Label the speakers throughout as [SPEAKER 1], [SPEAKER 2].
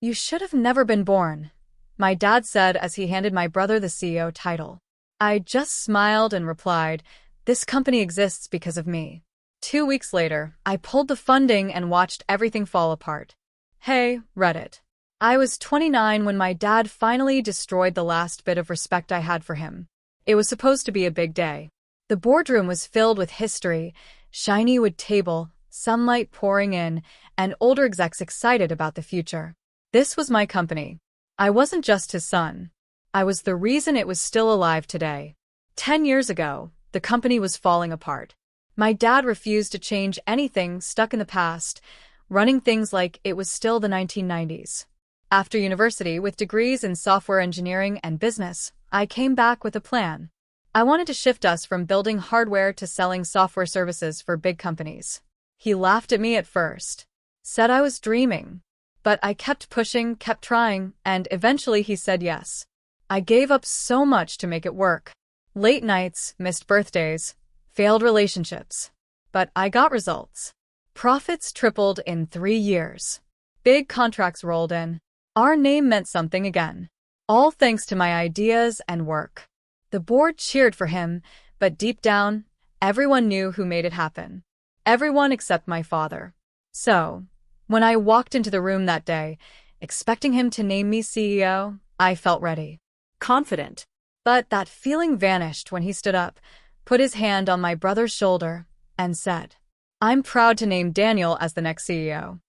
[SPEAKER 1] You should have never been born, my dad said as he handed my brother the CEO title. I just smiled and replied, this company exists because of me. 2 weeks later, I pulled the funding and watched everything fall apart. Hey, Reddit. I was 29 when my dad finally destroyed the last bit of respect I had for him. It was supposed to be a big day. The boardroom was filled with history, shiny wood table, sunlight pouring in, and older execs excited about the future. This was my company. I wasn't just his son. I was the reason it was still alive today. 10 years ago, the company was falling apart. My dad refused to change anything stuck in the past, running things like it was still the 1990s. After university, with degrees in software engineering and business, I came back with a plan. I wanted to shift us from building hardware to selling software services for big companies. He laughed at me at first, said I was dreaming. But I kept pushing, kept trying, and eventually he said yes. I gave up so much to make it work. Late nights, missed birthdays, failed relationships. But I got results. Profits tripled in 3 years. Big contracts rolled in. Our name meant something again. All thanks to my ideas and work. The board cheered for him, but deep down, everyone knew who made it happen. Everyone except my father. So, when I walked into the room that day, expecting him to name me CEO, I felt ready. Confident. But that feeling vanished when he stood up, put his hand on my brother's shoulder, and said, I'm proud to name Daniel as the next CEO.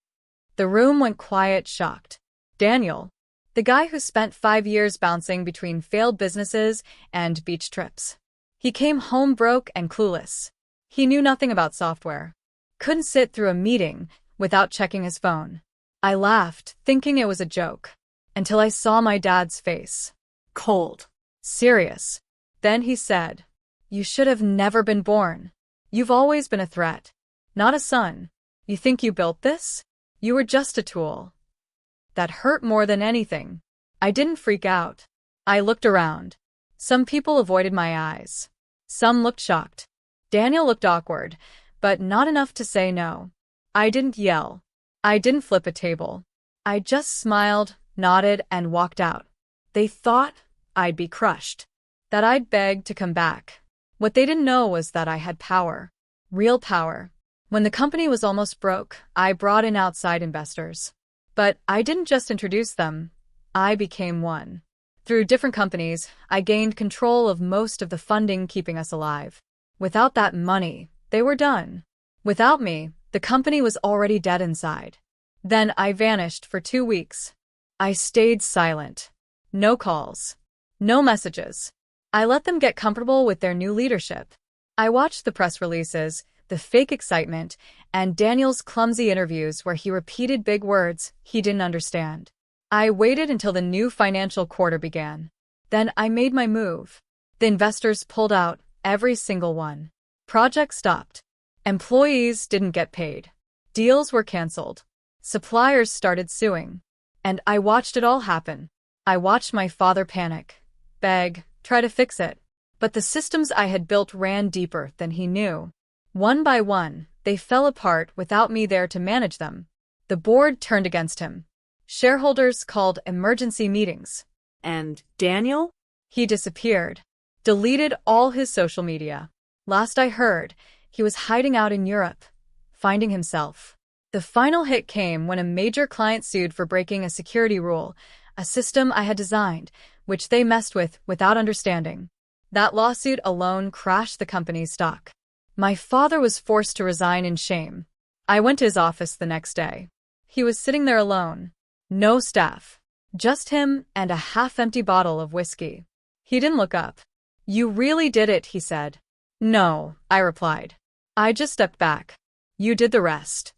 [SPEAKER 1] The room went quiet, shocked. Daniel, the guy who spent 5 years bouncing between failed businesses and beach trips. He came home broke and clueless. He knew nothing about software. Couldn't sit through a meeting without checking his phone. I laughed, thinking it was a joke, until I saw my dad's face. Cold. Serious. Then he said, You should have never been born. You've always been a threat, not a son. You think you built this? You were just a tool. That hurt more than anything. I didn't freak out. I looked around. Some people avoided my eyes. Some looked shocked. Daniel looked awkward, but not enough to say no. I didn't yell. I didn't flip a table. I just smiled, nodded, and walked out. They thought I'd be crushed, that I'd beg to come back. What they didn't know was that I had power. Real power. When the company was almost broke, I brought in outside investors. But I didn't just introduce them, I became one. Through different companies, I gained control of most of the funding keeping us alive. Without that money, they were done. Without me, the company was already dead inside. Then I vanished for 2 weeks. I stayed silent. No calls. No messages. I let them get comfortable with their new leadership. I watched the press releases, the fake excitement, and Daniel's clumsy interviews where he repeated big words he didn't understand. I waited until the new financial quarter began. Then I made my move. The investors pulled out, every single one. Projects stopped. Employees didn't get paid. Deals were canceled. Suppliers started suing. And I watched it all happen. I watched my father panic, beg, try to fix it. But the systems I had built ran deeper than he knew. One by one, they fell apart without me there to manage them. The board turned against him. Shareholders called emergency meetings.
[SPEAKER 2] And Daniel?
[SPEAKER 1] He disappeared. Deleted all his social media. Last I heard, he was hiding out in Europe, finding himself. The final hit came when a major client sued for breaking a security rule, a system I had designed, which they messed with without understanding. That lawsuit alone crashed the company's stock. My father was forced to resign in shame. I went to his office the next day. He was sitting there alone. No staff. Just him and a half-empty bottle of whiskey. He didn't look up. You really did it, he said. No, I replied. I just stepped back. You did the rest.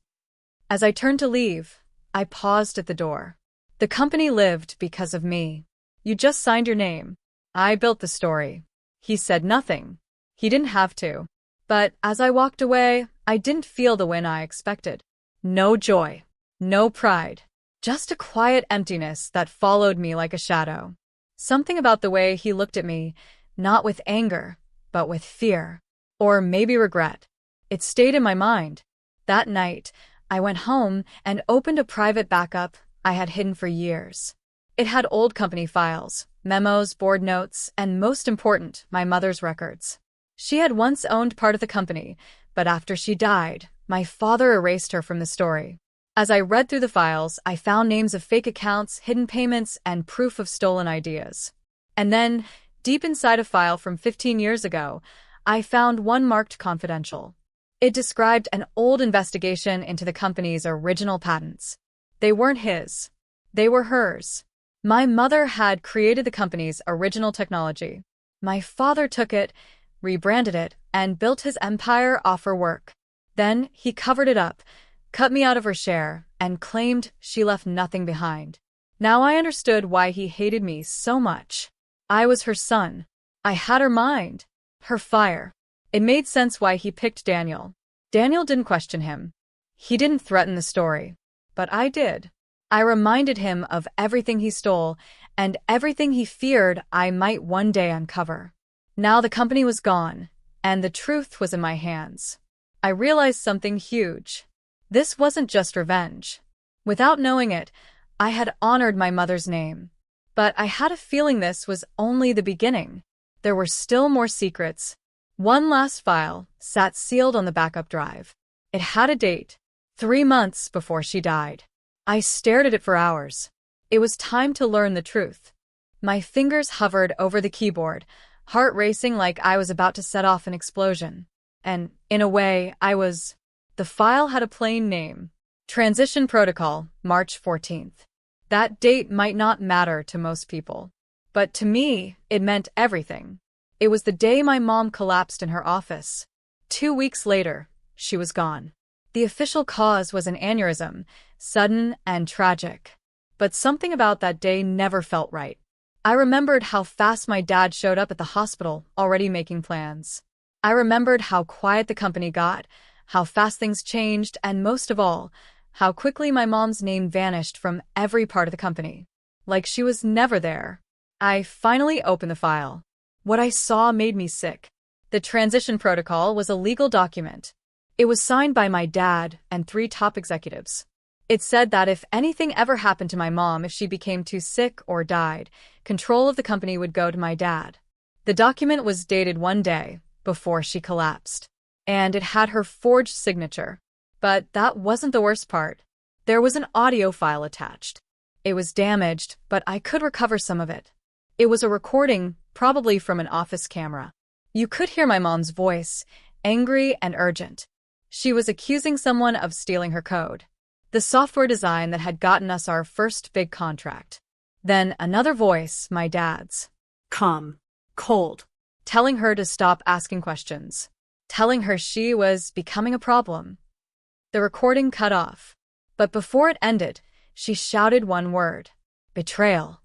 [SPEAKER 1] As I turned to leave, I paused at the door. The company lived because of me. You just signed your name. I built the story. He said nothing. He didn't have to. But as I walked away, I didn't feel the win I expected. No joy. No pride. Just a quiet emptiness that followed me like a shadow. Something about the way he looked at me, not with anger, but with fear. Or maybe regret. It stayed in my mind. That night, I went home and opened a private backup, I had hidden for years. It had old company files, memos, board notes, and most important, my mother's records. She had once owned part of the company, but after she died, my father erased her from the story. As I read through the files, I found names of fake accounts, hidden payments, and proof of stolen ideas. And then, deep inside a file from 15 years ago, I found one marked confidential. It described an old investigation into the company's original patents. They weren't his. They were hers. My mother had created the company's original technology. My father took it, rebranded it, and built his empire off her work. Then he covered it up, cut me out of her share, and claimed she left nothing behind. Now I understood why he hated me so much. I was her son. I had her mind, her fire. It made sense why he picked Daniel. Daniel didn't question him. He didn't threaten the story. But I did. I reminded him of everything he stole and everything he feared I might one day uncover. Now the company was gone, and the truth was in my hands. I realized something huge. This wasn't just revenge. Without knowing it, I had honored my mother's name. But I had a feeling this was only the beginning. There were still more secrets. One last file sat sealed on the backup drive. It had a date, 3 months before she died. I stared at it for hours. It was time to learn the truth. My fingers hovered over the keyboard, heart racing like I was about to set off an explosion. And, in a way, I was. The file had a plain name. Transition Protocol, March 14th. That date might not matter to most people. But to me, it meant everything. It was the day my mom collapsed in her office. 2 weeks later, she was gone. The official cause was an aneurysm, sudden and tragic. But something about that day never felt right. I remembered how fast my dad showed up at the hospital, already making plans. I remembered how quiet the company got, how fast things changed, and most of all, how quickly my mom's name vanished from every part of the company. Like she was never there. I finally opened the file. What I saw made me sick. The transition protocol was a legal document. It was signed by my dad and 3 top executives. It said that if anything ever happened to my mom, if she became too sick or died, control of the company would go to my dad. The document was dated one day before she collapsed, and it had her forged signature. But that wasn't the worst part. There was an audio file attached. It was damaged, but I could recover some of it. It was a recording, probably from an office camera. You could hear my mom's voice, angry and urgent. She was accusing someone of stealing her code, the software design that had gotten us our first big contract. Then another voice, my dad's. Calm, cold, telling her to stop asking questions, telling her she was becoming a problem. The recording cut off, but before it ended, she shouted one word: betrayal.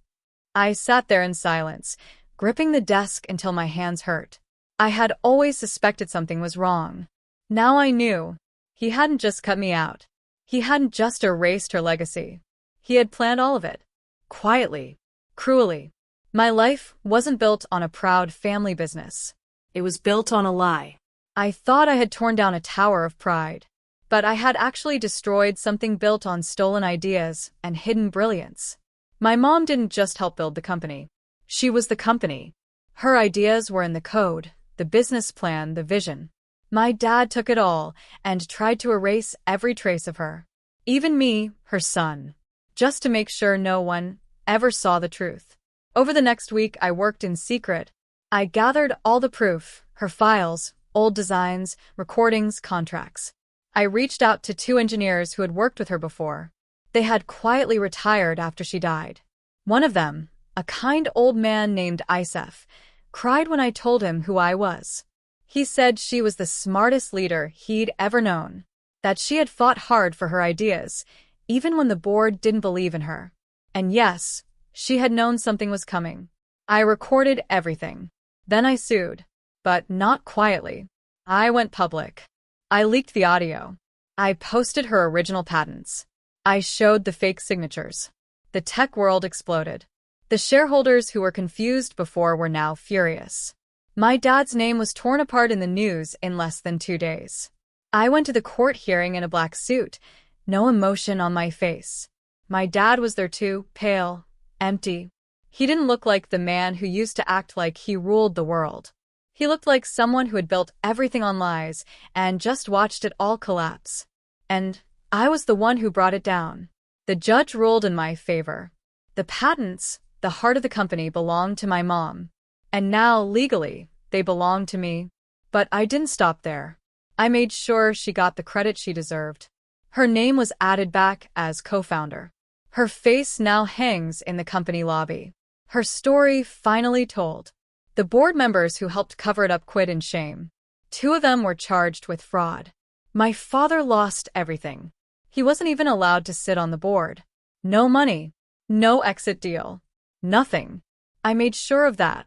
[SPEAKER 1] I sat there in silence, gripping the desk until my hands hurt. I had always suspected something was wrong. Now I knew. He hadn't just cut me out. He hadn't just erased her legacy. He had planned all of it. Quietly. Cruelly. My life wasn't built on a proud family business. It was built on a lie. I thought I had torn down a tower of pride. But I had actually destroyed something built on stolen ideas and hidden brilliance. My mom didn't just help build the company. She was the company. Her ideas were in the code, the business plan, the vision. My dad took it all and tried to erase every trace of her. Even me, her son. Just to make sure no one ever saw the truth. Over the next week, I worked in secret. I gathered all the proof, her files, old designs, recordings, contracts. I reached out to 2 engineers who had worked with her before. They had quietly retired after she died. One of them, a kind old man named Isef, cried when I told him who I was. He said she was the smartest leader he'd ever known, that she had fought hard for her ideas, even when the board didn't believe in her. And yes, she had known something was coming. I recorded everything. Then I sued. But not quietly. I went public. I leaked the audio. I posted her original patents. I showed the fake signatures. The tech world exploded. The shareholders who were confused before were now furious. My dad's name was torn apart in the news in less than 2 days. I went to the court hearing in a black suit, no emotion on my face. My dad was there too, pale, empty. He didn't look like the man who used to act like he ruled the world. He looked like someone who had built everything on lies and just watched it all collapse. And I was the one who brought it down. The judge ruled in my favor. The patents, the heart of the company, belonged to my mom. And now, legally, they belong to me. But I didn't stop there. I made sure she got the credit she deserved. Her name was added back as co-founder. Her face now hangs in the company lobby. Her story finally told. The board members who helped cover it up quit in shame. 2 of them were charged with fraud. My father lost everything. He wasn't even allowed to sit on the board. No money. No exit deal. Nothing. I made sure of that.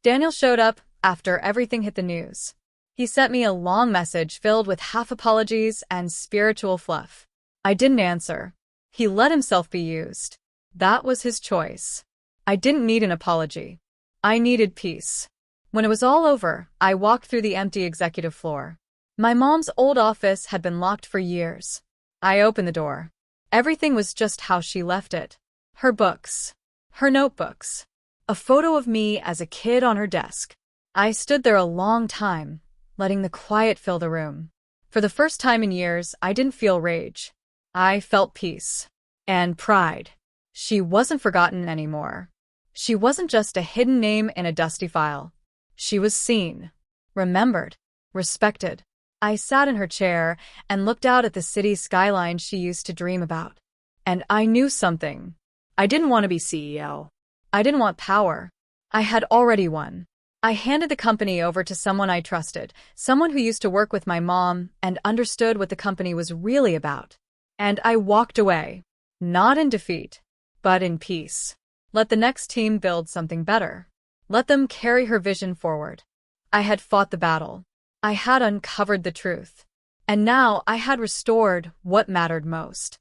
[SPEAKER 1] Daniel showed up after everything hit the news. He sent me a long message filled with half apologies and spiritual fluff. I didn't answer. He let himself be used. That was his choice. I didn't need an apology. I needed peace. When it was all over, I walked through the empty executive floor. My mom's old office had been locked for years. I opened the door. Everything was just how she left it. Her books. Her notebooks. A photo of me as a kid on her desk. I stood there a long time, letting the quiet fill the room. For the first time in years, I didn't feel rage. I felt peace. And pride. She wasn't forgotten anymore. She wasn't just a hidden name in a dusty file. She was seen, remembered, respected. I sat in her chair and looked out at the city skyline she used to dream about. And I knew something. I didn't want to be CEO. I didn't want power. I had already won. I handed the company over to someone I trusted, someone who used to work with my mom and understood what the company was really about. And I walked away, not in defeat, but in peace. Let the next team build something better. Let them carry her vision forward. I had fought the battle. I had uncovered the truth. And now I had restored what mattered most.